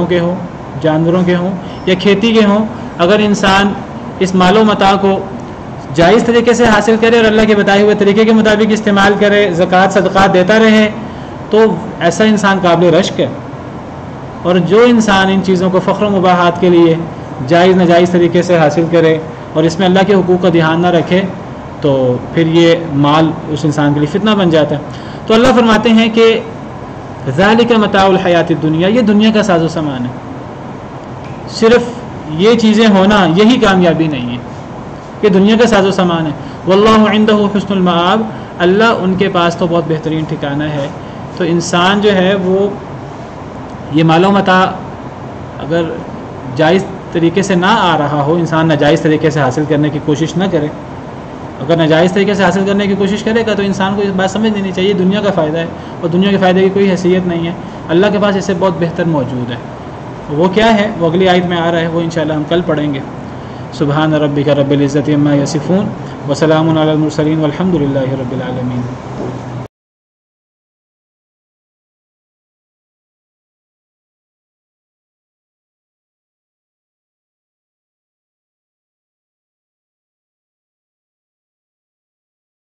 کے ہوں, جانوروں کے ہوں, یا کھیتی کے ہوں. اگر انسان اس مال و متاع کو جائز طریقے سے حاصل کرے اور اللہ کے بتائے ہوئے طریقے کے مطابق استعمال کرے, زکوٰۃ صدقات دیتا رہے, تو ایسا انسان قابل رشک ہے. اور جو انسان ان چیزوں کو فخر و مباحات کے لیے جائز ناجائز طریقے سے حاصل کرے اور اس میں اللہ کے حقوق کا دھیان نہ رکھے, تو پھر یہ مال اس انسان کے لیے فتنہ بن جاتا ہے. تو اللہ فرماتے ہیں کہ ذالک متاع الحیات الدنیا, یہ دنیا کا ساز و سامان ہے. صرف یہ چیزیں ہونا یہی کامیابی نہیں ہے, یہ دنیا کا ساز و سامان ہے. واللہ عندہ حسن المآب, اللہ ان کے پاس تو بہت بہترین ٹھکانہ ہے. تو انسان جو ہے وہ یہ مال و متاع اگر جائز طریقے سے نہ آ رہا ہو, انسان ناجائز طریقے سے حاصل کرنے کی کوشش نہ کرے. اگر ناجائز طریقے سے حاصل کرنے کی کوشش کرے گا تو انسان کو اس بات سمجھ لینی چاہیے دنیا کا فائدہ ہے, اور دنیا کے فائدے کی کوئی حیثیت نہیں ہے. اللہ کے پاس اس سے بہت بہتر موجود ہے. وہ کیا ہے وہ اگلی آیت میں آ رہا ہے, وہ انشاءاللہ ہم کل پڑھیں گے. سبحان ربک رب العزت عما یصفون وسلام علی المرسلین والحمد للہ رب العالمین.